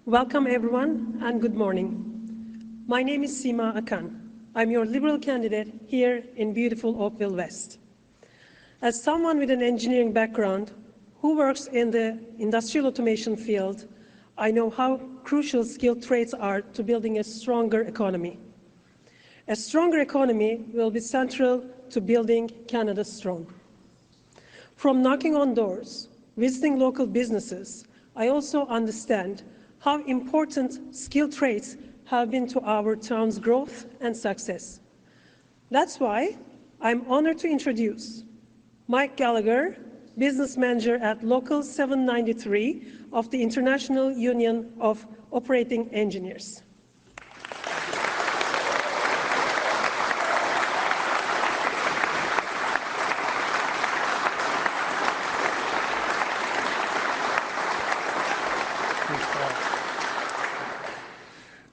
Welcome everyone and good morning. My name is Seema Akan. I'm your Liberal candidate here in beautiful Oakville West. As someone with an engineering background who works in the industrial automation field, I know how crucial skilled trades are to building a stronger economy. A stronger economy will be central to building Canada strong. From knocking on doors, visiting local businesses, I also understand how important skilled trades have been to our town's growth and success. That's why I'm honored to introduce Mike Gallagher, business manager at Local 793 of the International Union of Operating Engineers.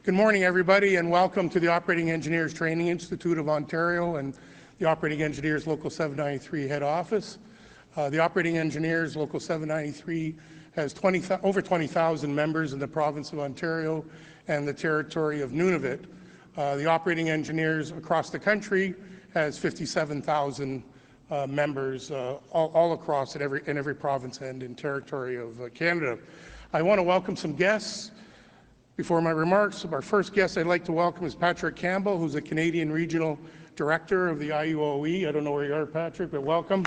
Good morning, everybody, and welcome to the Operating Engineers Training Institute of Ontario and the Operating Engineers Local 793 head office. The Operating Engineers Local 793 has over 20,000 members in the province of Ontario and the territory of Nunavut. The Operating Engineers across the country has 57,000 members all across in every province and in territory of Canada. I want to welcome some guests. Before my remarks, our first guest I'd like to welcome is Patrick Campbell, who's a Canadian Regional Director of the IUOE. I don't know where you are, Patrick, but welcome.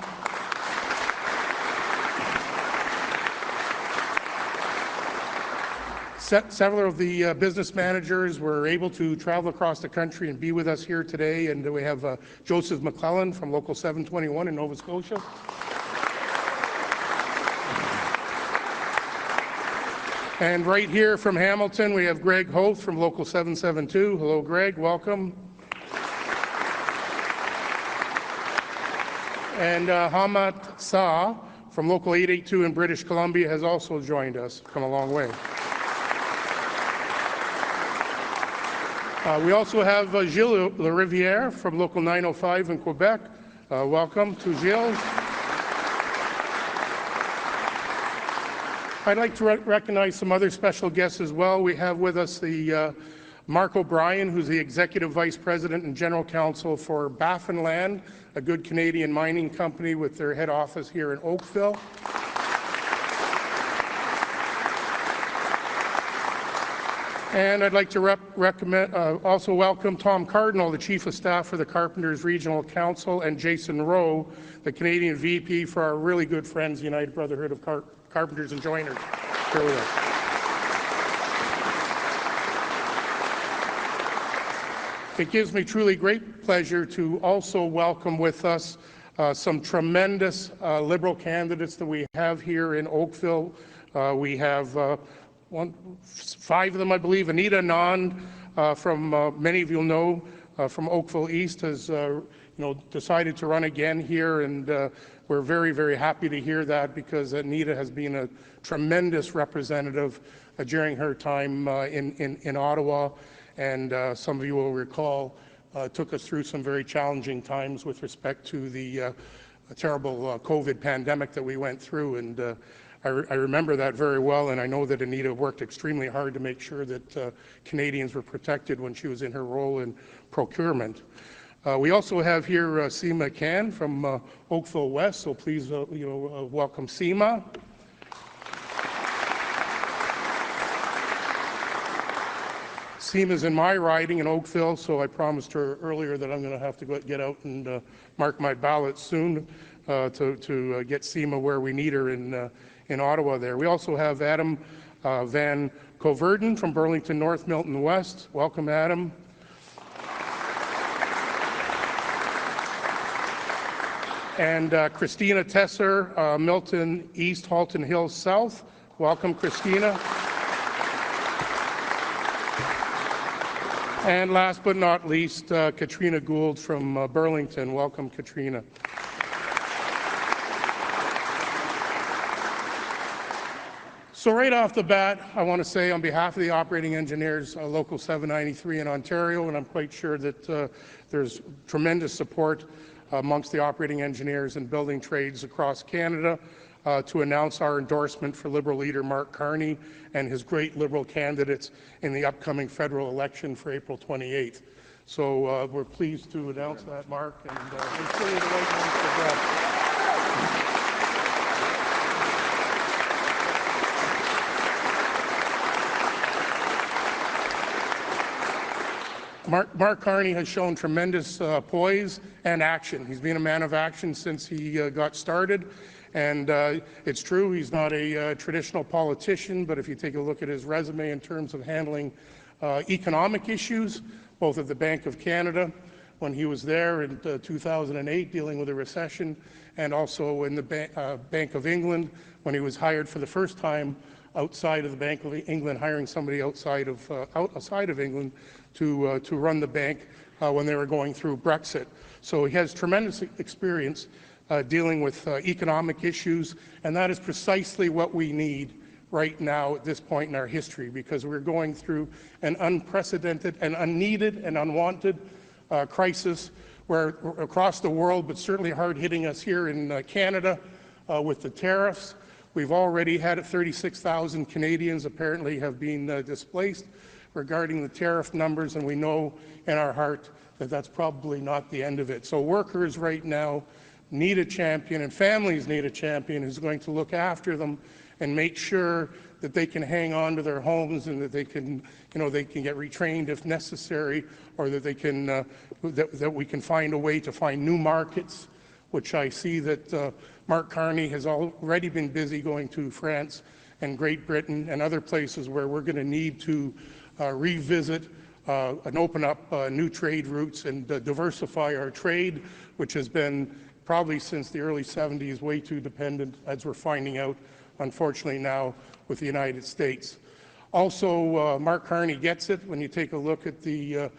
Several of the business managers were able to travel across the country and be with us here today, and we have Joseph McClellan from Local 721 in Nova Scotia. And right here from Hamilton, we have Greg Hoth from Local 772. Hello, Greg. Welcome. And Hamad Sa from Local 882 in British Columbia has also joined us. Come a long way. We also have Gilles Larivière from Local 905 in Quebec. Welcome to Gilles. I'd like to recognize some other special guests as well. We have with us the Mark O'Brien, who's the Executive Vice President and General Counsel for Baffinland, a good Canadian mining company with their head office here in Oakville. And I'd like to also welcome Tom Cardinal, the Chief of Staff for the Carpenters Regional Council, and Jason Rowe, the Canadian VP for our really good friends, the United Brotherhood of Carpenters and Joiners. Here with us. It gives me truly great pleasure to also welcome with us some tremendous Liberal candidates that we have here in Oakville. We have 5 of them, I believe. Anita Anand, from many of you know, from Oakville East, has decided to run again here, and we're very, very happy to hear that, because Anita has been a tremendous representative during her time in Ottawa, and some of you will recall took us through some very challenging times with respect to the terrible COVID pandemic that we went through, and I remember that very well, and I know that Anita worked extremely hard to make sure that Canadians were protected when she was in her role in procurement. We also have here Seema Can from Oakville West, so please welcome Seema. Seema's in my riding in Oakville, so I promised her earlier that I'm going to have to get out and mark my ballot soon to get Seema where we need her in Ottawa there. We also have Adam Van Coverden from Burlington North, Milton West. Welcome, Adam. And Christina Tesser, Milton East, Halton Hills South. Welcome, Christina. And last but not least, Katrina Gould from Burlington. Welcome, Katrina. So right off the bat, I want to say on behalf of the Operating Engineers Local 793 in Ontario, and I'm quite sure that there's tremendous support amongst the operating engineers and building trades across Canada, to announce our endorsement for Liberal leader Mark Carney and his great Liberal candidates in the upcoming federal election for April 28th. So we're pleased to announce that, Mark, and make sure you're the right ones for that. Mark Carney has shown tremendous poise and action. He's been a man of action since he got started. And it's true, he's not a traditional politician, but if you take a look at his resume in terms of handling economic issues, both at the Bank of Canada, when he was there in 2008 dealing with a recession, and also in the Bank of England, when he was hired for the first time outside of the Bank of England, hiring somebody outside of England to run the bank when they were going through Brexit. So he has tremendous experience dealing with economic issues, and that is precisely what we need right now at this point in our history, because we're going through an unprecedented and unneeded and unwanted crisis where across the world, but certainly hard hitting us here in Canada with the tariffs. We've already had 36,000 Canadians apparently have been displaced regarding the tariff numbers, and we know in our heart that that's probably not the end of it. So workers right now need a champion, and families need a champion who's going to look after them and make sure that they can hang on to their homes and that they can, they can get retrained if necessary, or that they can, that we can find a way to find new markets, which I see that Mark Carney has already been busy going to France and Great Britain and other places where we're going to need to revisit and open up new trade routes and diversify our trade, which has been probably since the early 70s way too dependent, as we're finding out, unfortunately now, with the United States. Also, Mark Carney gets it when you take a look at the,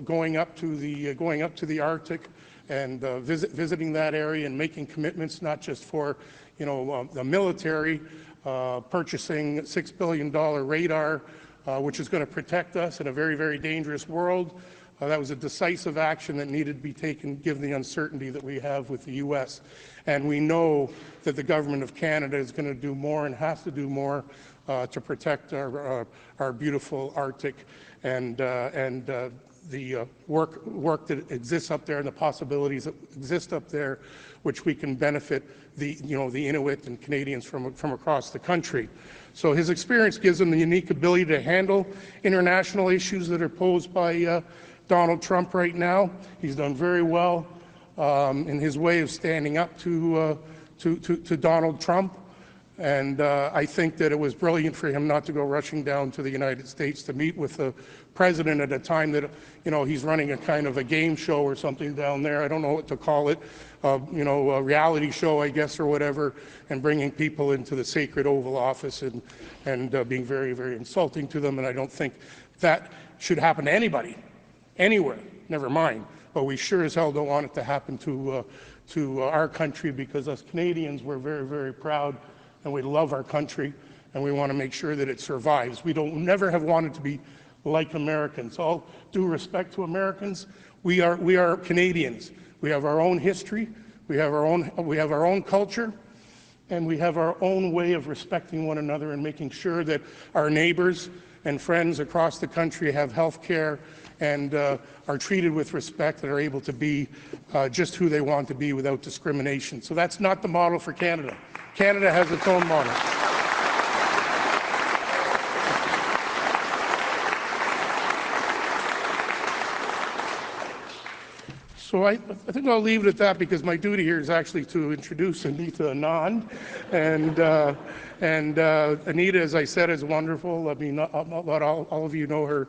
going up to the Arctic and visiting that area and making commitments not just for, the military, purchasing $6 billion radar, which is going to protect us in a very, very dangerous world. That was a decisive action that needed to be taken given the uncertainty that we have with the U.S. And we know that the government of Canada is going to do more and has to do more to protect our beautiful Arctic and the work that exists up there and the possibilities that exist up there, which we can benefit the Inuit and Canadians from across the country. So his experience gives him the unique ability to handle international issues that are posed by Donald Trump right now. He's done very well in his way of standing up to Donald Trump. And I think that it was brilliant for him not to go rushing down to the United States to meet with the president at a time that, he's running a kind of a game show or something down there. I don't know what to call it, a reality show, I guess, or whatever, and bringing people into the sacred Oval Office and being very, very insulting to them. And I don't think that should happen to anybody, anywhere, never mind. But we sure as hell don't want it to happen to our country, because us Canadians, we're very, very proud and we love our country and we want to make sure that it survives. We never have wanted to be like Americans. All due respect to Americans, we are Canadians. We have our own history, we have our own culture, and we have our own way of respecting one another and making sure that our neighbors and friends across the country have health care and are treated with respect and are able to be just who they want to be without discrimination. So that's not the model for Canada. Canada has its own model. So I think I'll leave it at that, because my duty here is actually to introduce Anita Anand. And Anita, as I said, is wonderful. I mean, not all of you know her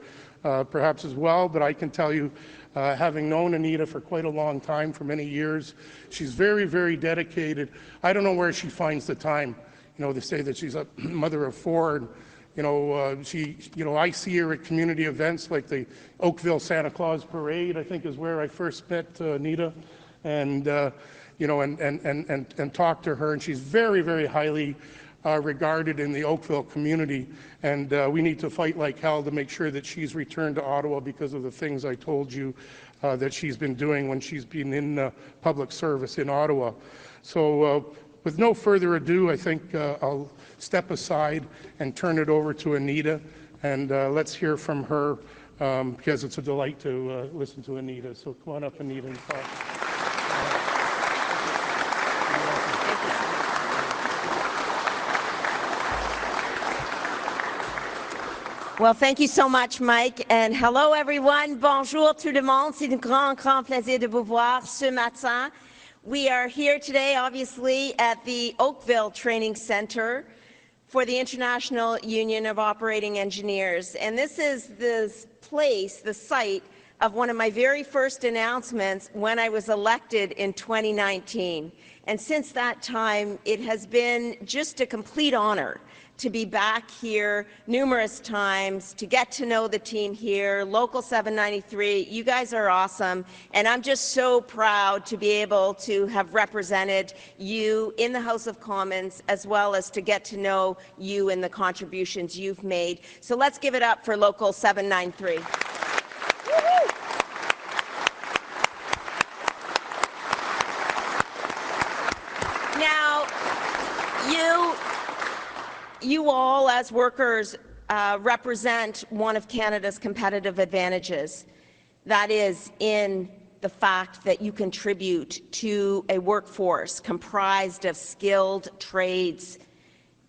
perhaps as well, but I can tell you, having known Anita for quite a long time, for many years, she's very, very dedicated. I don't know where she finds the time, to say that she's a mother of four. And, I see her at community events like the Oakville Santa Claus Parade, I think is where I first met Anita, and talked to her. And she's very, very highly regarded in the Oakville community, and we need to fight like hell to make sure that she's returned to Ottawa because of the things I told you that she's been doing when she's been in public service in Ottawa. So with no further ado, I think I'll step aside and turn it over to Anita, and let's hear from her, because it's a delight to listen to Anita. So come on up, Anita, and talk. Well, thank you so much, Mike, and hello everyone. Bonjour tout le monde. C'est un grand plaisir de vous voir ce matin. We are here today, obviously, at the Oakville Training Center for the International Union of Operating Engineers. And this is the place, the site of one of my very first announcements when I was elected in 2019. And since that time, it has been just a complete honor to be back here numerous times, to get to know the team here, Local 793. You guys are awesome, and I'm just so proud to be able to have represented you in the House of Commons, as well as to get to know you and the contributions you've made. So let's give it up for Local 793. Now, you all, as workers, represent one of Canada's competitive advantages. That is in the fact that you contribute to a workforce comprised of skilled trades,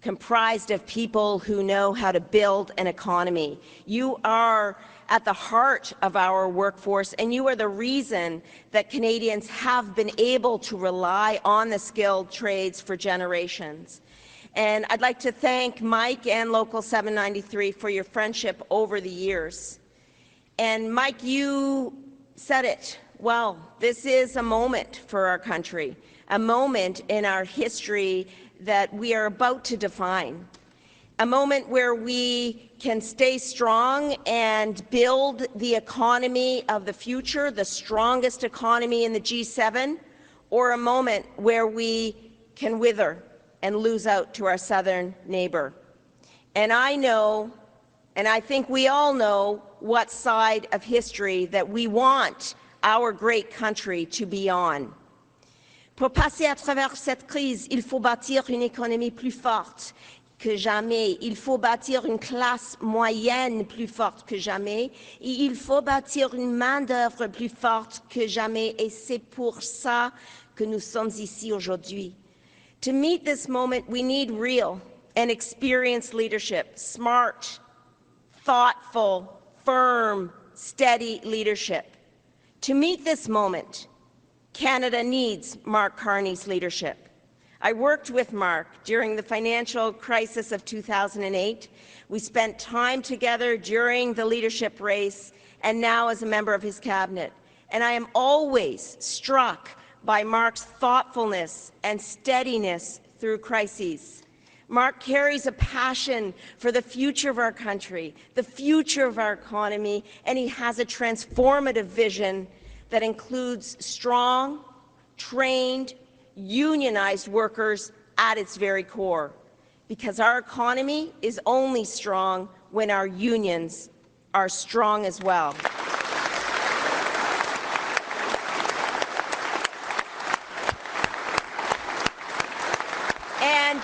comprised of people who know how to build an economy. You are at the heart of our workforce, and you are the reason that Canadians have been able to rely on the skilled trades for generations. And I'd like to thank Mike and Local 793 for your friendship over the years. And Mike, you said it well. This is a moment for our country, a moment in our history that we are about to define, a moment where we can stay strong and build the economy of the future, the strongest economy in the G7, or a moment where we can wither and lose out to our southern neighbor. And I know, and I think we all know, what side of history that we want our great country to be on. Pour passer à travers cette crise, il faut bâtir une économie plus forte que jamais. Il faut bâtir une classe moyenne plus forte que jamais. Et il faut bâtir une main-d'œuvre plus forte que jamais. Et c'est pour ça que nous sommes ici aujourd'hui. To meet this moment, we need real and experienced leadership, smart, thoughtful, firm, steady leadership. To meet this moment, Canada needs Mark Carney's leadership. I worked with Mark during the financial crisis of 2008. We spent time together during the leadership race and now as a member of his cabinet. And I am always struck by Mark's thoughtfulness and steadiness through crises. Mark carries a passion for the future of our country, the future of our economy, and he has a transformative vision that includes strong, trained, unionized workers at its very core. Because our economy is only strong when our unions are strong as well. And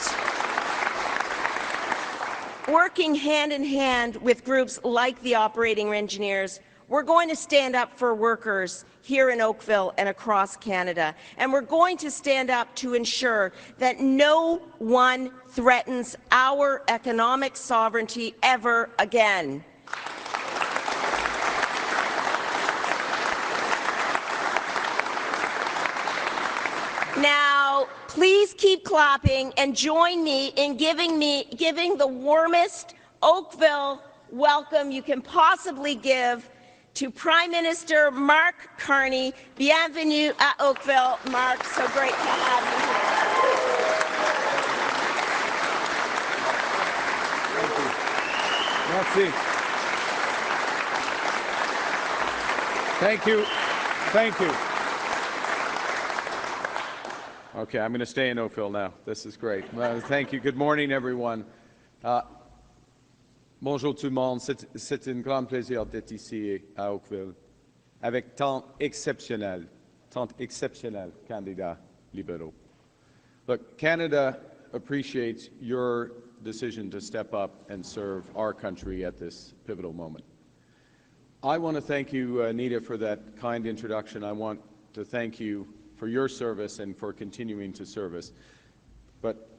working hand in hand with groups like the operating engineers, we're going to stand up for workers here in Oakville and across Canada. And we're going to stand up to ensure that no one threatens our economic sovereignty ever again. Now, please keep clapping and join me in giving the warmest Oakville welcome you can possibly give to Prime Minister Mark Carney. Bienvenue à Oakville, Mark. So great to have you here. Thank you. Merci. Thank you. Thank you. Okay, I'm going to stay in Oakville now. This is great. Thank you. Good morning, everyone. Bonjour tout le monde. C'est un grand plaisir d'être ici à Oakville avec tant exceptionnels candidats libéraux. Look, Canada appreciates your decision to step up and serve our country at this pivotal moment. I want to thank you, Anita, for that kind introduction. I want to thank you for your service and for continuing to serve us. But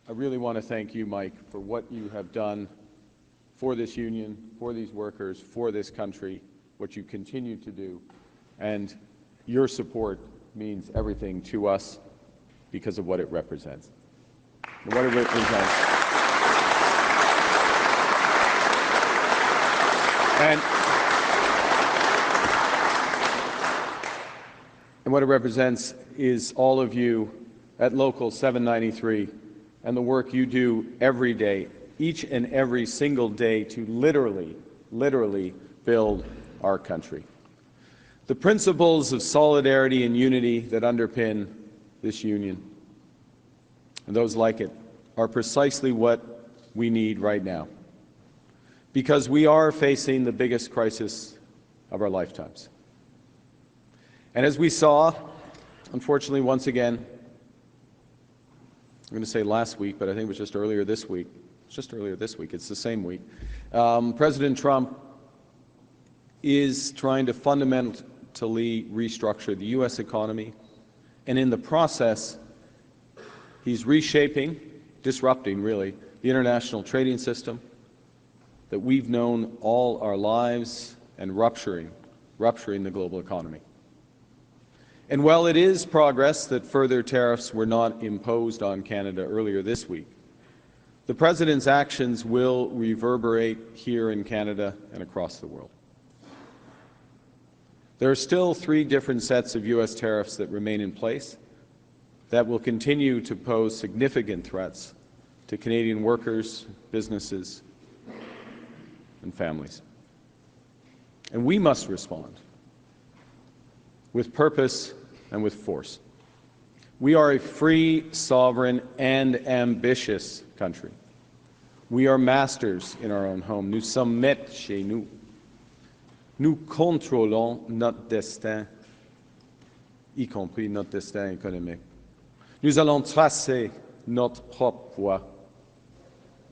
I really want to thank you, Mike, for what you have done for this union, for these workers, for this country, what you continue to do. And your support means everything to us because of what it represents. And what it represents. And what it represents is all of you at Local 793 and the work you do every day, each and every single day, to literally build our country. The principles of solidarity and unity that underpin this union, and those like it, are precisely what we need right now, because we are facing the biggest crisis of our lifetimes. And as we saw, unfortunately, once again, I'm going to say last week, but I think it was just earlier this week. It's just earlier this week. It's the same week. President Trump is trying to fundamentally restructure the U.S. economy, and in the process, he's reshaping, disrupting, really, the international trading system that we've known all our lives and rupturing the global economy. And while it is progress that further tariffs were not imposed on Canada earlier this week, the President's actions will reverberate here in Canada and across the world. There are still 3 different sets of U.S. tariffs that remain in place that will continue to pose significant threats to Canadian workers, businesses, and families. And we must respond with purpose and with force. We are a free, sovereign, and ambitious country. We are masters in our own home. Nous sommes maîtres chez nous. Nous contrôlons notre destin, y compris notre destin économique. Nous allons tracer notre propre voie.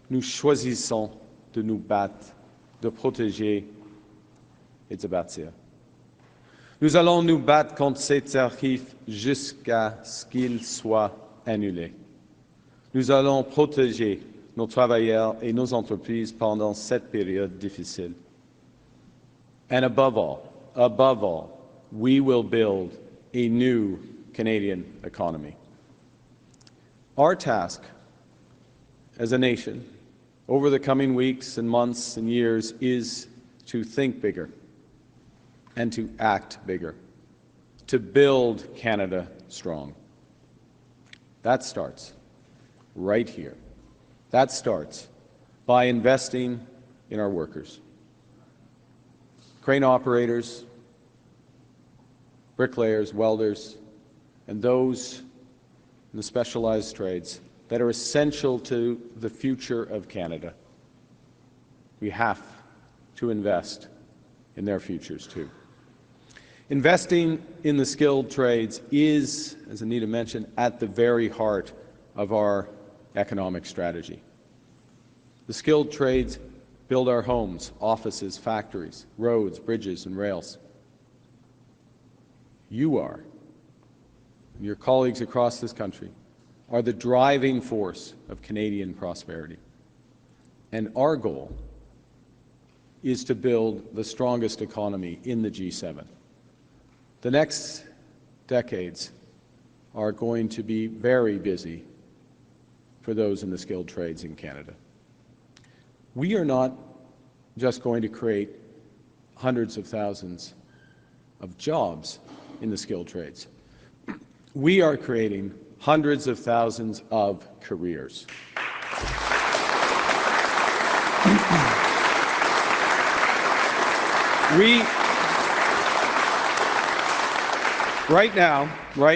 Nous choisissons de nous battre, de protéger et de bâtir. Nous allons nous battre contre ces tarifs jusqu'à ce qu'ils soient annulés. Nous allons protéger nos travailleurs et nos entreprises pendant cette période difficile. And above all, we will build a new Canadian economy. Our task as a nation over the coming weeks and months and years is to think bigger and to act bigger, to build Canada strong. That starts right here. That starts by investing in our workers. Crane operators, bricklayers, welders, and those in the specialized trades that are essential to the future of Canada. We have to invest in their futures too. Investing in the skilled trades is, as Anita mentioned, at the very heart of our economic strategy. The skilled trades build our homes, offices, factories, roads, bridges, and rails. You are, and your colleagues across this country, are the driving force of Canadian prosperity. And our goal is to build the strongest economy in the G7. The next decades are going to be very busy for those in the skilled trades in Canada. We are not just going to create hundreds of thousands of jobs in the skilled trades. We are creating hundreds of thousands of careers. Right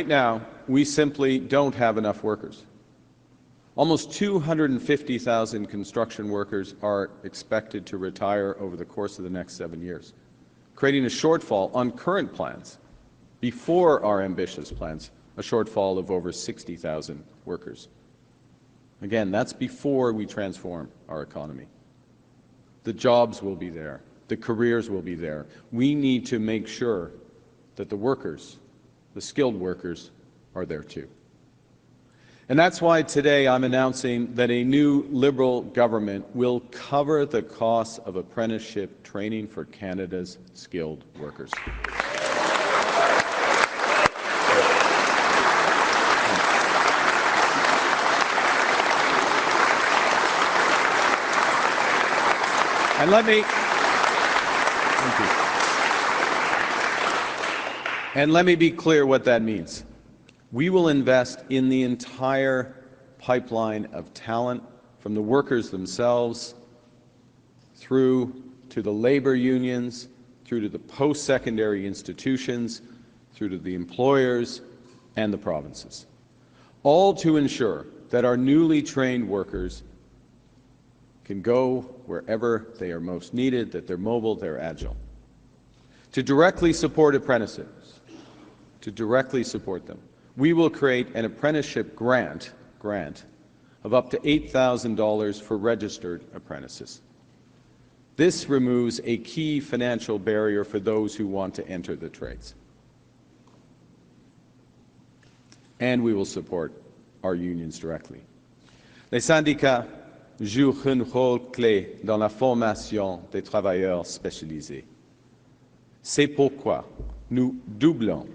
now, we simply don't have enough workers. Almost 250,000 construction workers are expected to retire over the course of the next 7 years, creating a shortfall on current plans before our ambitious plans a shortfall of over 60,000 workers. Again, that's before we transform our economy. The jobs will be there. The careers will be there. We need to make sure that the workers, the skilled workers, are there too. And that's why today I'm announcing that a new Liberal government will cover the costs of apprenticeship training for Canada's skilled workers. And let me be clear what that means. We will invest in the entire pipeline of talent, from the workers themselves, through to the labor unions, through to the post-secondary institutions, through to the employers and the provinces, all to ensure that our newly trained workers can go wherever they are most needed, that they're mobile, they're agile. To directly support apprentices, to directly support them, we will create an apprenticeship grant of up to $8,000 for registered apprentices. This removes a key financial barrier for those who want to enter the trades. And we will support our unions directly. Les syndicats jouent un rôle clé dans la formation des travailleurs spécialisés. C'est pourquoi nous doublons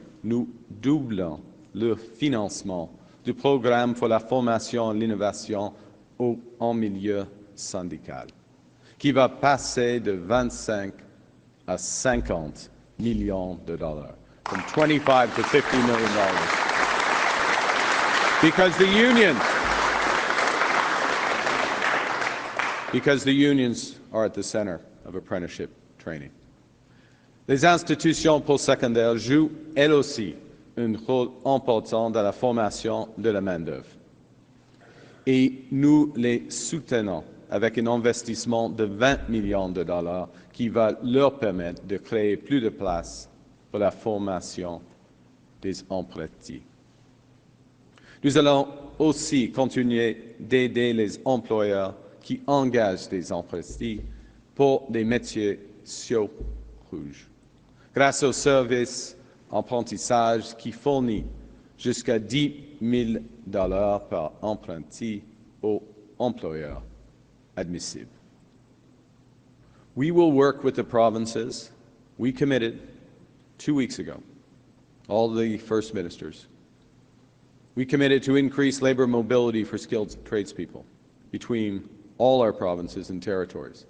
le financement du programme pour la formation et l'innovation en milieu syndical, qui va passer de 25 à 50 millions de dollars, from 25 to $50 million. Because the unions are at the center of apprenticeship training. Les institutions postsecondaires jouent, elles aussi, un rôle important dans la formation de la main-d'œuvre. Et nous les soutenons avec un investissement de 20 millions de dollars qui va leur permettre de créer plus de places pour la formation des apprentis. Nous allons aussi continuer d'aider les employeurs qui engagent des apprentis pour des métiers sociaux rouges, grâce au service apprentissage qui fournit jusqu'à $10 000 par apprenti aux employeurs admissibles. We will work with the provinces. We committed 2 weeks ago, all the First Ministers. We committed to increase labour mobility for skilled tradespeople between all our provinces and territories.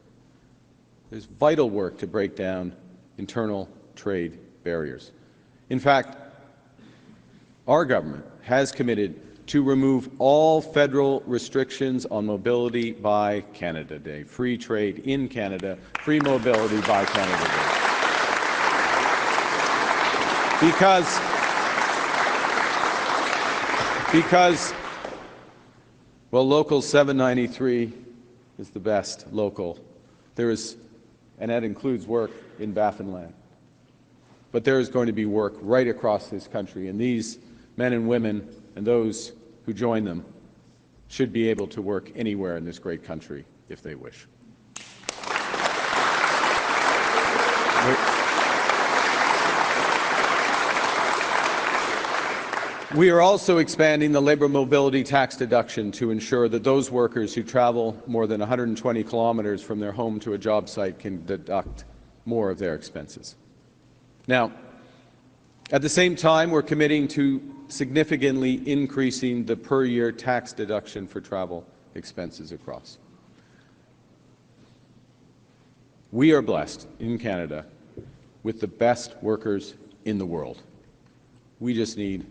There's vital work to break down internal trade barriers. In fact, our government has committed to remove all federal restrictions on mobility by Canada Day. Free trade in Canada, free mobility by Canada Day. Because well, Local 793 is the best local. There is, and that includes work in Baffinland. But there is going to be work right across this country, and these men and women and those who join them should be able to work anywhere in this great country if they wish. We are also expanding the labour mobility tax deduction to ensure that those workers who travel more than 120 kilometres from their home to a job site can deduct more of their expenses. Now, at the same time, we're committing to significantly increasing the per-year tax deduction for travel expenses across. We are blessed in Canada with the best workers in the world. We just need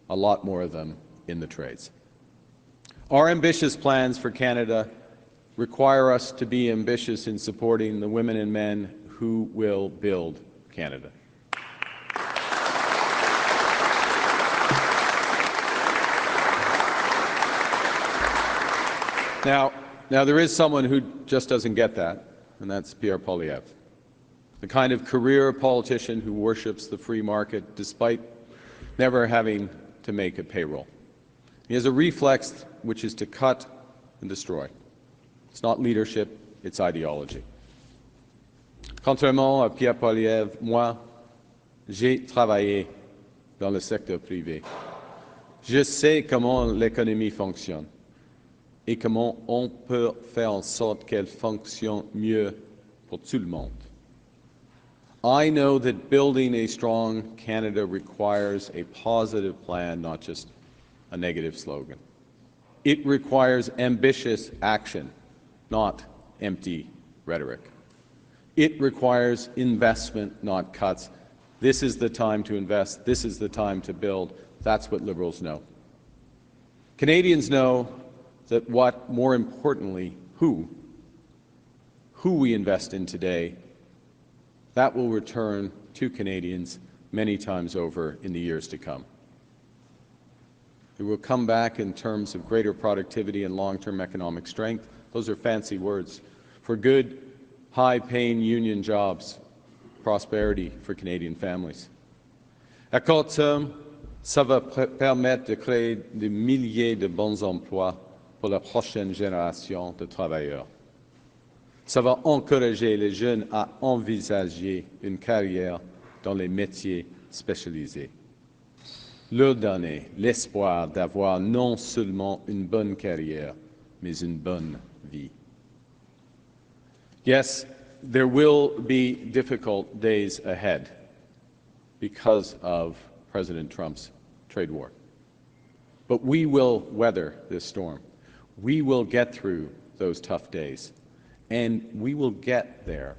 a lot more of them in the trades. Our ambitious plans for Canada require us to be ambitious in supporting the women and men who will build Canada. Now there is someone who just doesn't get that, and that's Poilievre, the kind of career politician who worships the free market despite never having to make a payroll. He has a reflex which is to cut and destroy. It's not leadership, it's ideology. Contrairement à Pierre Poilievre, moi, j'ai travaillé dans le secteur privé. Je sais comment l'économie fonctionne et comment on peut faire en sorte qu'elle fonctionne mieux pour tout le monde. I know that building a strong Canada requires a positive plan, not just a negative slogan. It requires ambitious action, not empty rhetoric. It requires investment, not cuts. This is the time to invest. This is the time to build. That's what Liberals know. Canadians know that what, more importantly, who we invest in today, that will return to Canadians many times over in the years to come. It will come back in terms of greater productivity and long-term economic strength. Those are fancy words. For good, high-paying union jobs, prosperity for Canadian families. À court terme, ça va permettre de créer des milliers de bons emplois pour la prochaine génération de travailleurs. Ça va encourager les jeunes à envisager une carrière dans les métiers spécialisés. Leur donner l'espoir d'avoir non seulement une bonne carrière, mais une bonne vie. Yes, there will be difficult days ahead because of President Trump's trade war. But we will weather this storm. We will get through those tough days. And we will get there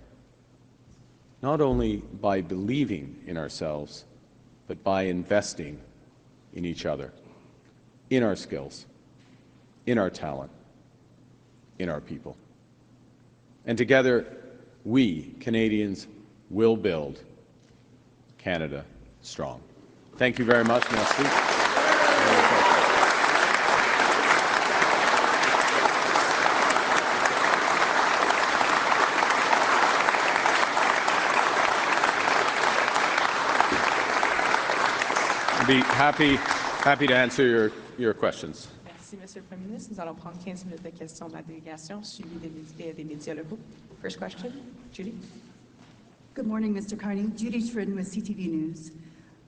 not only by believing in ourselves, but by investing in each other, in our skills, in our talent, in our people. And together, we, Canadians, will build Canada strong. Thank you very much. Merci. I'll be happy to answer your questions. Merci, Monsieur le Premier ministre. Nous allons prendre 15 minutes de questions de la délégation, suivi des médias locaux. First question, Judy. Good morning, Mr. Carney. Judy Shridden with CTV News.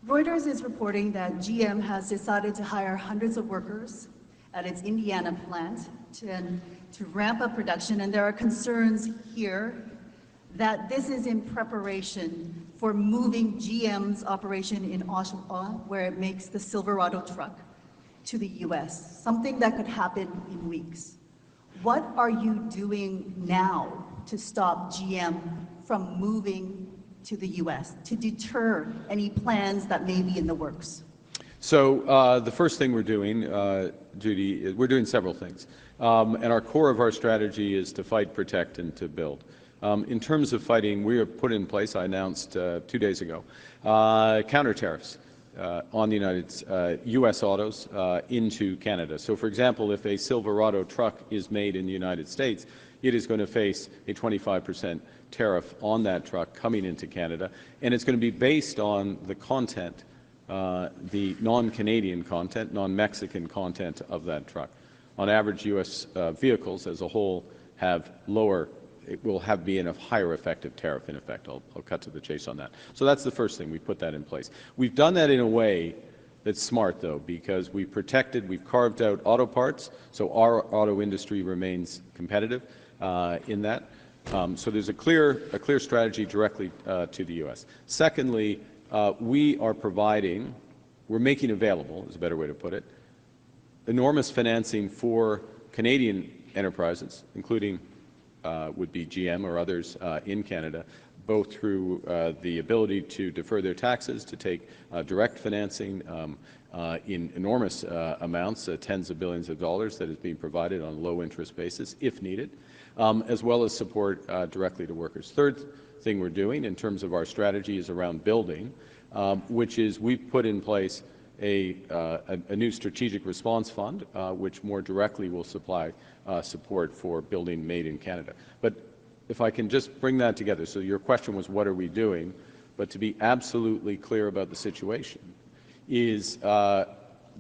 Reuters is reporting that GM has decided to hire hundreds of workers at its Indiana plant to ramp up production, and there are concerns here that this is in preparation for moving GM's operation in Oshawa, where it makes the Silverado truck, to the U.S., something that could happen in weeks. What are you doing now to stop GM from moving to the U.S., to deter any plans that may be in the works? So the first thing we're doing, Judy, is we're doing several things. And our core of our strategy is to fight, protect, and to build. In terms of fighting, we have put in place, I announced 2 days ago, counter tariffs on the U.S. autos into Canada. So, for example, if a Silverado truck is made in the United States, it is going to face a 25% tariff on that truck coming into Canada, and it's going to be based on the content, the non-Canadian content, non-Mexican content of that truck. On average, U.S. vehicles as a whole have lower, it will be in a higher effective tariff in effect. I'll cut to the chase on that. So that's the first thing, we put that in place. We've done that in a way that's smart, though, because we've carved out auto parts, so our auto industry remains competitive in that. So there's a clear strategy directly to the U.S. Secondly, we're making available, is a better way to put it, enormous financing for Canadian enterprises, including would be GM or others in Canada, both through the ability to defer their taxes, to take direct financing in enormous amounts, tens of billions of dollars that is being provided on a low-interest basis, if needed, as well as support directly to workers. Third thing we're doing in terms of our strategy is around building, which is we've put in place a new strategic response fund, which more directly will supply support for building made in Canada. But if I can just bring that together, so your question was what are we doing, but to be absolutely clear about the situation is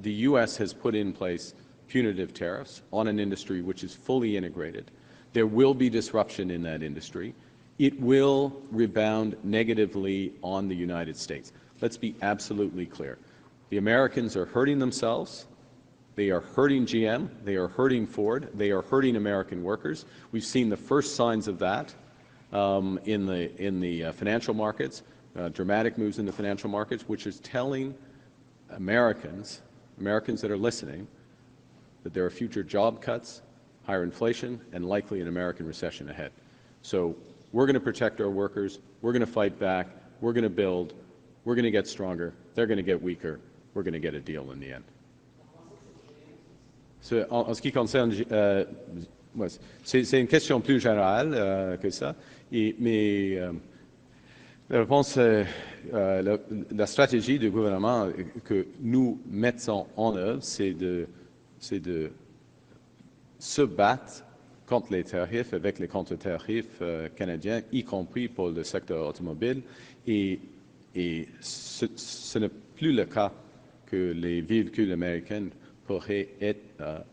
the U.S. has put in place punitive tariffs on an industry which is fully integrated. There will be disruption in that industry. It will rebound negatively on the United States. Let's be absolutely clear. The Americans are hurting themselves. They are hurting GM. They are hurting Ford. They are hurting American workers. We've seen the first signs of that in the financial markets, dramatic moves in the financial markets, which is telling Americans that are listening, that there are future job cuts, higher inflation, and likely an American recession ahead. So we're going to protect our workers. We're going to fight back. We're going to build. We're going to get stronger. They're going to get weaker. We're going to get a deal in the end. En ce qui concerne, c'est une question plus générale que ça, mais la réponse, la stratégie du gouvernement que nous mettons en œuvre, c'est de se battre contre les tarifs avec les contre-tarifs canadiens, y compris pour le secteur automobile, et ce n'est plus le cas que les véhicules américains pourraient être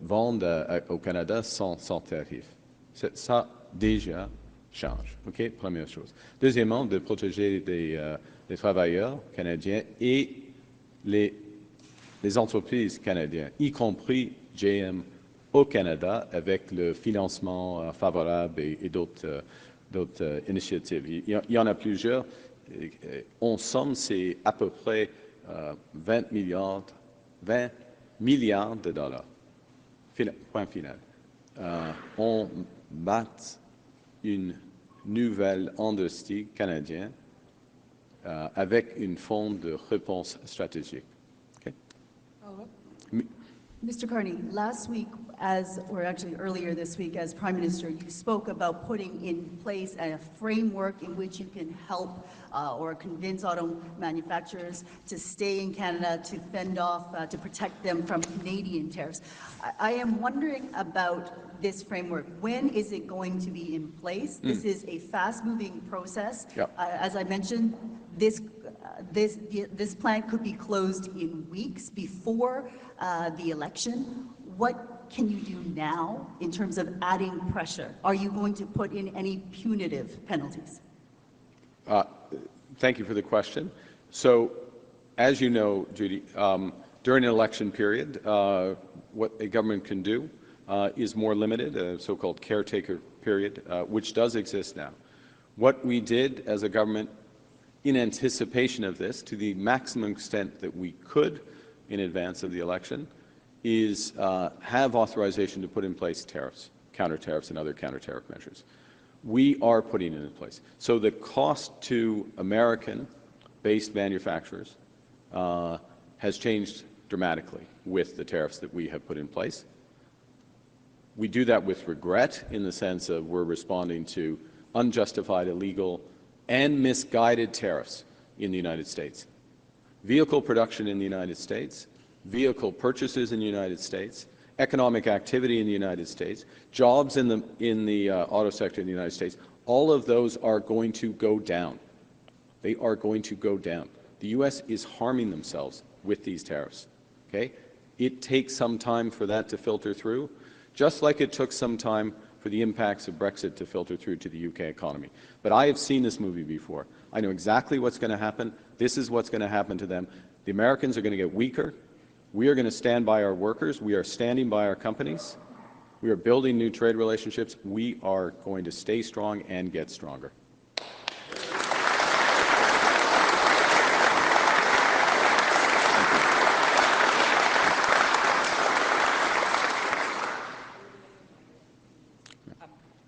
vendus au Canada sans tarif. Ça déjà change. Okay? Première chose. Deuxièmement, de protéger les travailleurs canadiens et les entreprises canadiennes, y compris GM au Canada, avec le financement favorable et d'autres initiatives. Il y en a plusieurs. En somme, c'est à peu près 20 milliards de dollars. Point final. On bat une nouvelle industrie canadienne avec une forme de réponse stratégique. Okay? Mr. Carney, last week, or actually earlier this week, as Prime Minister, you spoke about putting in place a framework in which you can help or convince auto manufacturers to stay in Canada, to fend off, to protect them from Canadian tariffs. I am wondering about this framework. When is it going to be in place? This is a fast-moving process. Yep. As I mentioned, this plant could be closed in weeks before the election. What can you do now in terms of adding pressure? Are you going to put in any punitive penalties? Thank you for the question. So, as you know, Judy, during an election period, what a government can do is more limited, a so-called caretaker period, which does exist now. What we did as a government in anticipation of this, to the maximum extent that we could in advance of the election, is have authorization to put in place tariffs, counter-tariffs and other counter-tariff measures. We are putting it in place. So the cost to American-based manufacturers has changed dramatically with the tariffs that we have put in place. We do that with regret in the sense of we're responding to unjustified, illegal, and misguided tariffs in the United States. Vehicle production in the United States, vehicle purchases in the United States, economic activity in the United States, jobs in the auto sector in the United States, all of those are going to go down. They are going to go down. The U.S. is harming themselves with these tariffs. Okay? It takes some time for that to filter through, just like it took some time for the impacts of Brexit to filter through to the UK economy. But I have seen this movie before. I know exactly what's going to happen. This is what's going to happen to them. The Americans are going to get weaker. We are going to stand by our workers. We are standing by our companies. We are building new trade relationships. We are going to stay strong and get stronger.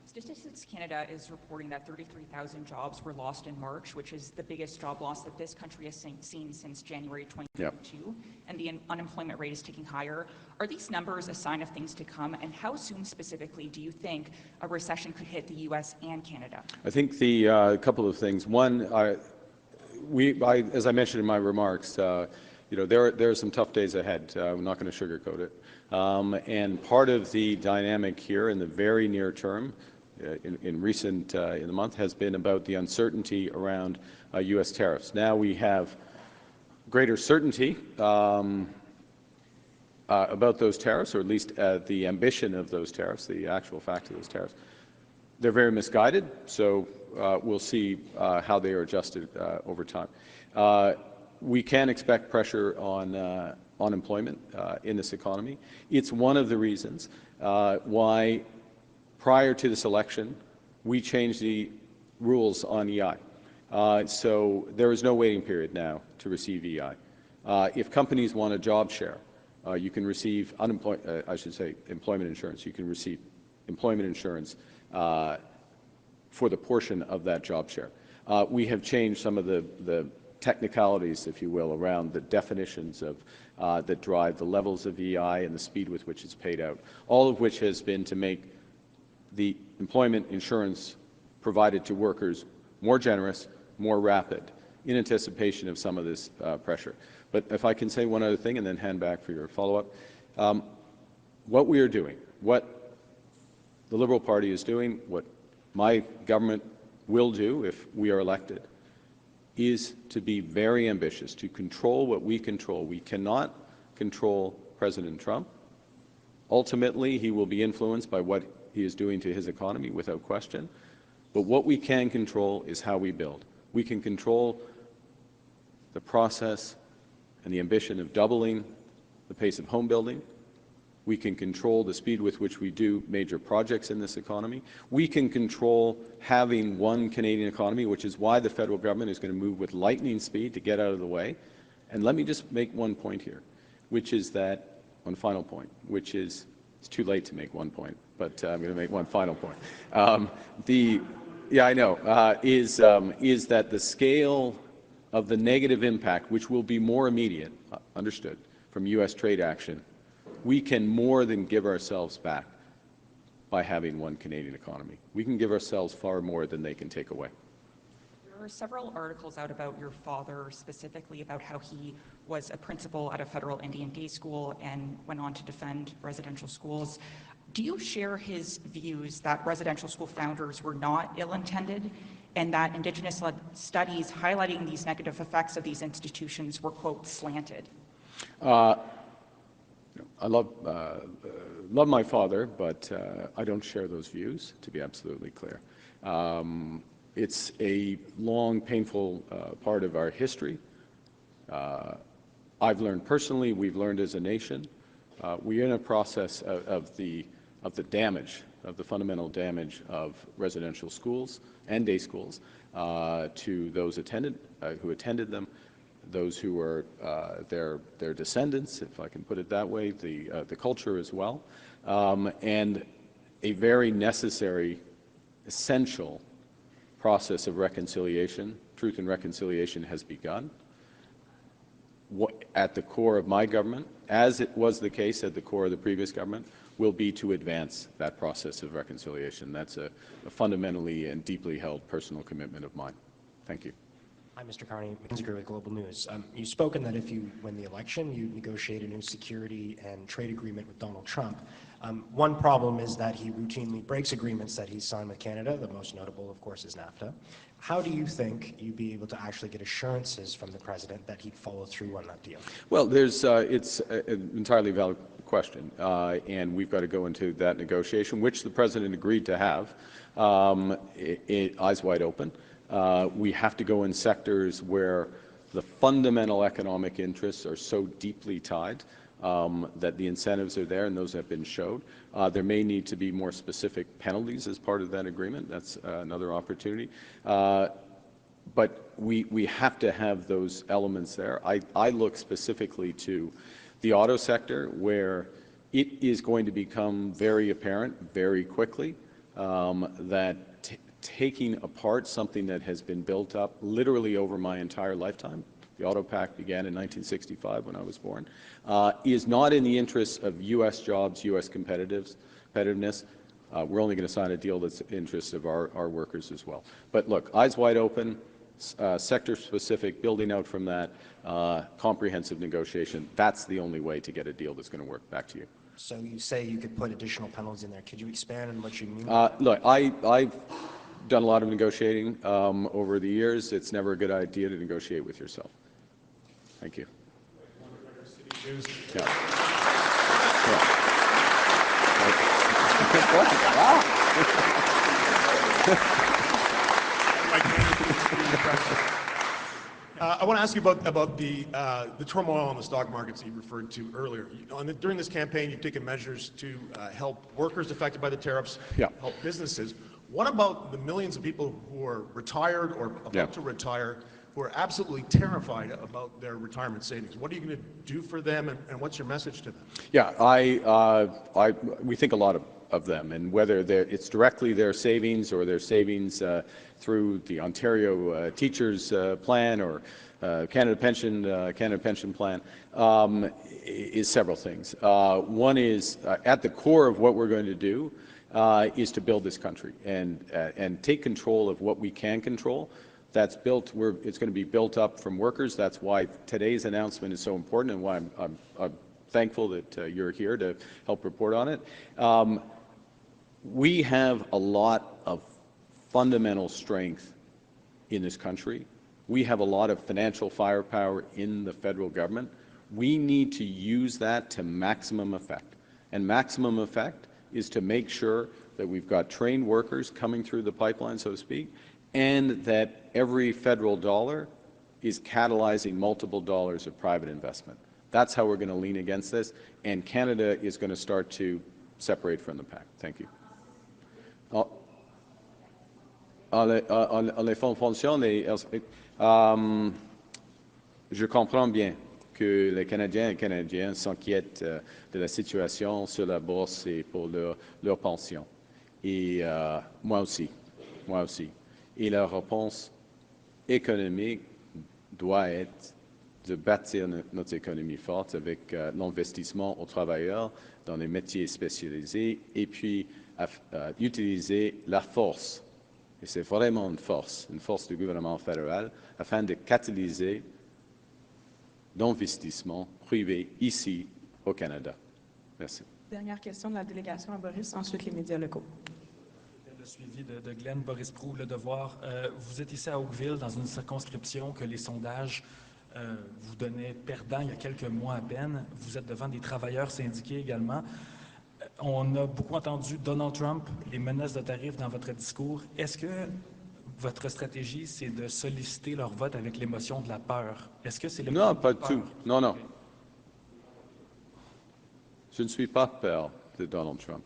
Statistics Canada is reporting that 33,000 jobs were lost in March, which is the biggest job loss that this country has seen since January 2022, yep. And the unemployment rate is ticking higher. Are these numbers a sign of things to come, and how soon specifically do you think a recession could hit the U.S. and Canada? I think the couple of things. One, as I mentioned in my remarks, there are some tough days ahead. I'm not going to sugarcoat it. And part of the dynamic here in the very near term, in the month, has been about the uncertainty around U.S. tariffs. Now we have greater certainty about those tariffs, or at least the ambition of those tariffs, the actual fact of those tariffs. They're very misguided, so we'll see how they are adjusted over time. We can expect pressure on unemployment in this economy. It's one of the reasons why, prior to this election, we changed the rules on EI. So there is no waiting period now to receive EI. If companies want a job share, you can receive employment insurance. You can receive employment insurance for the portion of that job share. We have changed some of the technicalities, if you will, around the definitions of that drive the levels of EI and the speed with which it's paid out, all of which has been to make the employment insurance provided to workers more generous, more rapid, in anticipation of some of this pressure. But if I can say one other thing and then hand back for your follow-up, what we are doing, what the Liberal Party is doing, what my government will do if we are elected, is to be very ambitious, to control what we control. We cannot control President Trump. Ultimately, he will be influenced by what he is doing to his economy, without question. But what we can control is how we build. We can control the process and the ambition of doubling the pace of home building. We can control the speed with which we do major projects in this economy. We can control having one Canadian economy, which is why the federal government is going to move with lightning speed to get out of the way. And let me just make one point here, which is that, one final point, which is, it's too late to make one point, but I'm going to make one final point. Is that the scale of the negative impact, which will be more immediate, understood, from U.S. trade action, we can more than give ourselves back by having one Canadian economy. We can give ourselves far more than they can take away. There are several articles out about your father, specifically about how he was a principal at a federal Indian day school and went on to defend residential schools. Do you share his views that residential school founders were not ill-intended and that Indigenous studies highlighting these negative effects of these institutions were, quote, slanted? I love my father, but I don't share those views, to be absolutely clear. It's a long, painful part of our history. I've learned personally, we've learned as a nation. We're in a process of the damage, of the fundamental damage of residential schools and day schools to those who attended them, those who are their descendants, if I can put it that way, the culture as well, and a very necessary, essential process of reconciliation. Truth and reconciliation has begun. At the core of my government, as it was the case at the core of the previous government, will be to advance that process of reconciliation. That's a fundamentally and deeply held personal commitment of mine. Thank you. Hi, Mr. Carney, Minister with Global News. You've spoken that if you win the election, you'd negotiate a new security and trade agreement with Donald Trump. One problem is that he routinely breaks agreements that he's signed with Canada. The most notable, of course, is NAFTA. How do you think you'd be able to actually get assurances from the president that he'd follow through on that deal? Well, it's an entirely valid question, and we've got to go into that negotiation, which the president agreed to have, eyes wide open. We have to go in sectors where the fundamental economic interests are so deeply tied that the incentives are there, and those have been showed. There may need to be more specific penalties as part of that agreement. That's another opportunity. But we have to have those elements there. I look specifically to the auto sector, where it is going to become very apparent very quickly that taking apart something that has been built up literally over my entire lifetime, the auto pact began in 1965 when I was born, is not in the interests of U.S. jobs, U.S. competitiveness. We're only going to sign a deal that's in the interests of our workers as well. But look, eyes wide open, sector-specific, building out from that, comprehensive negotiation. That's the only way to get a deal that's going to work. Back to you. So you say you could put additional penalties in there. Could you expand on what you mean? Look, I've done a lot of negotiating over the years. It's never a good idea to negotiate with yourself. Thank you. I want to ask you about the turmoil in the stock markets that you referred to earlier. During this campaign, you've taken measures to help workers affected by the tariffs, help businesses. What about the millions of people who are retired or about to retire, who are absolutely terrified about their retirement savings? What are you going to do for them, and what's your message to them? Yeah, we think a lot of them, and whether it's directly their savings or their savings through the Ontario Teachers Plan or Canada Pension Plan is several things. One is at the core of what we're going to do is to build this country and take control of what we can control. That's built. It's going to be built up from workers. That's why today's announcement is so important, and why I'm thankful that you're here to help report on it. We have a lot of fundamental strength in this country. We have a lot of financial firepower in the federal government. We need to use that to maximum effect. And maximum effect is to make sure that we've got trained workers coming through the pipeline, so to speak, and that every federal dollar is catalyzing multiple dollars of private investment. That's how we're going to lean against this, and Canada is going to start to separate from the pack. Thank you. Les fonds de pension, je comprends bien que les Canadiens et Canadiennes s'inquiètent de la situation sur la bourse et pour leur pension. Et moi aussi. Et la réponse économique doit être de bâtir notre économie forte avec l'investissement aux travailleurs dans les métiers spécialisés et puis utiliser la force, et c'est vraiment une force du gouvernement fédéral, afin de catalyser l'investissement privé ici au Canada. Merci. Dernière question de la délégation à Boris, ensuite les médias locaux. Le suivi de Glenn, Boris Proulx, Le Devoir. Vous êtes ici à Oakville, dans une circonscription que les sondages vous donnaient perdant il y a quelques mois à peine. Vous êtes devant des travailleurs syndiqués également. On a beaucoup entendu Donald Trump, les menaces de tarifs dans votre discours. Est-ce que votre stratégie, c'est de solliciter leur vote avec l'émotion de la peur? Est-ce que c'est le Non, pas du tout. Non. Je ne suis pas peur de Donald Trump.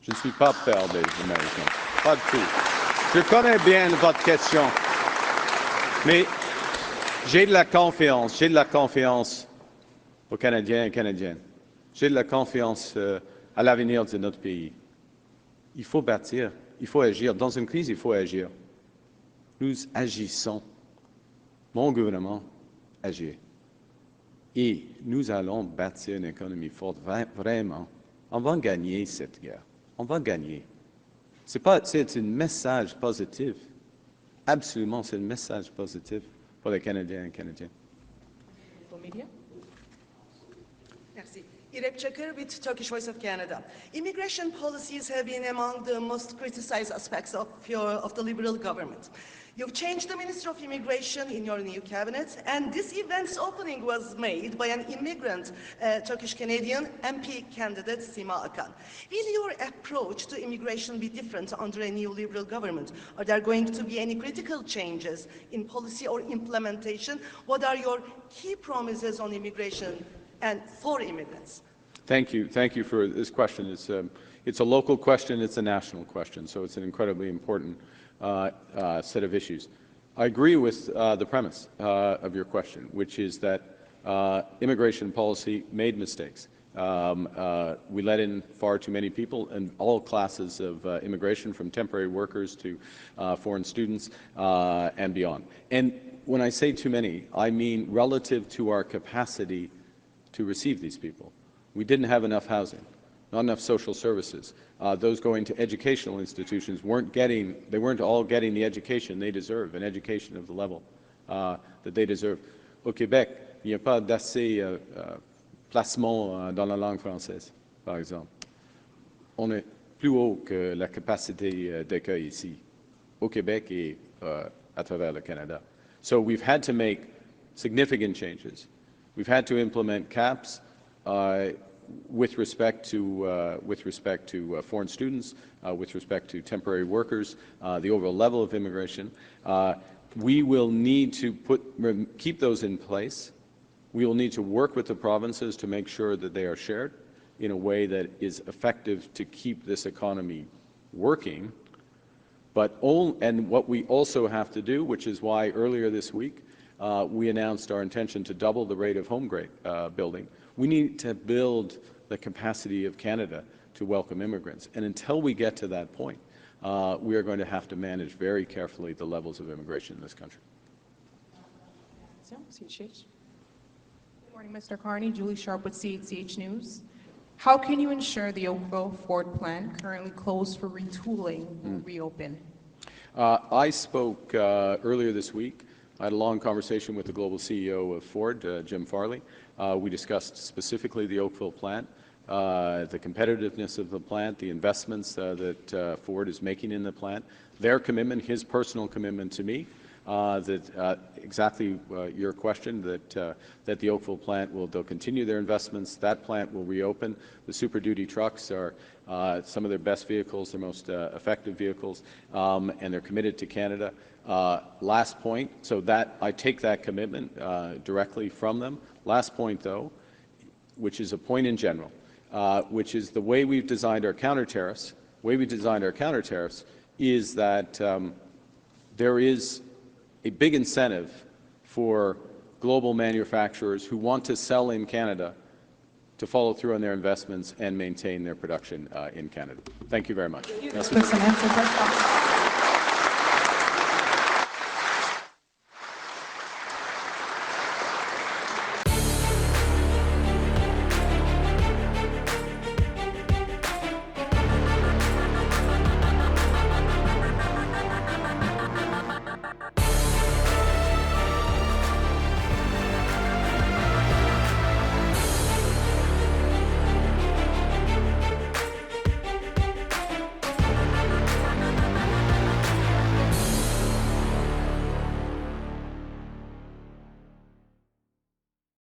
Je ne suis pas peur des Américains. Pas du tout. Je connais bien votre question. Mais j'ai de la confiance aux Canadiens et Canadiennes. J'ai de la confiance à l'avenir de notre pays. Il faut bâtir, il faut agir. Dans une crise, il faut agir. Nous agissons. Mon gouvernement agit. Et nous allons bâtir une économie forte, vraiment. On va gagner cette guerre. On va gagner. C'est un message positif. Absolument, c'est un message positif pour les Canadiens et Canadiennes. Merci. Irep Çakır with Turkish Voice of Canada. Immigration policies have been among the most criticized aspects of the Liberal government. You've changed the Minister of Immigration in your new cabinet, and this event's opening was made by an immigrant Turkish-Canadian MP candidate, Sima Akan. Will your approach to immigration be different under a new Liberal government? Are there going to be any critical changes in policy or implementation? What are your key promises on immigration and for immigrants? Thank you for this question. It's a local question, it's a national question, so it's an incredibly important set of issues. I agree with the premise of your question, which is that immigration policy made mistakes. We let in far too many people in all classes of immigration, from temporary workers to foreign students and beyond. And when I say too many, I mean relative to our capacity to receive these people. We didn't have enough housing, not enough social services. Those going to educational institutions they weren't all getting the education they deserve, an education of the level that they deserve. Au Québec, il n'y a pas d'assez placement dans la langue française, par exemple. On est plus haut que la capacité d'accueil ici, au Québec et à travers le Canada. So we've had to make significant changes. We've had to implement caps with respect to foreign students, with respect to temporary workers, the overall level of immigration. We will need to keep those in place. We will need to work with the provinces to make sure that they are shared in a way that is effective to keep this economy working. And what we also have to do, which is why earlier this week we announced our intention to double the rate of home building. We need to build the capacity of Canada to welcome immigrants. And until we get to that point, we are going to have to manage very carefully the levels of immigration in this country. Good morning, Mr. Carney. Julie Sharp with CHCH News. How can you ensure the Oakville Ford plant, currently closed for retooling, will reopen? I spoke earlier this week. I had a long conversation with the global CEO of Ford, Jim Farley. We discussed specifically the Oakville plant, the competitiveness of the plant, the investments that Ford is making in the plant, their commitment, his personal commitment to me, exactly your question, that the Oakville plant they'll continue their investments, that plant will reopen. The Super Duty trucks are some of their best vehicles, their most effective vehicles, and they're committed to Canada. Last point, so that I take that commitment directly from them. Last point, though, which is a point in general, which is the way we've designed our counter-tariffs. The way we designed our counter-tariffs is that there is a big incentive for global manufacturers who want to sell in Canada to follow through on their investments and maintain their production in Canada. Thank you very much. Thank you.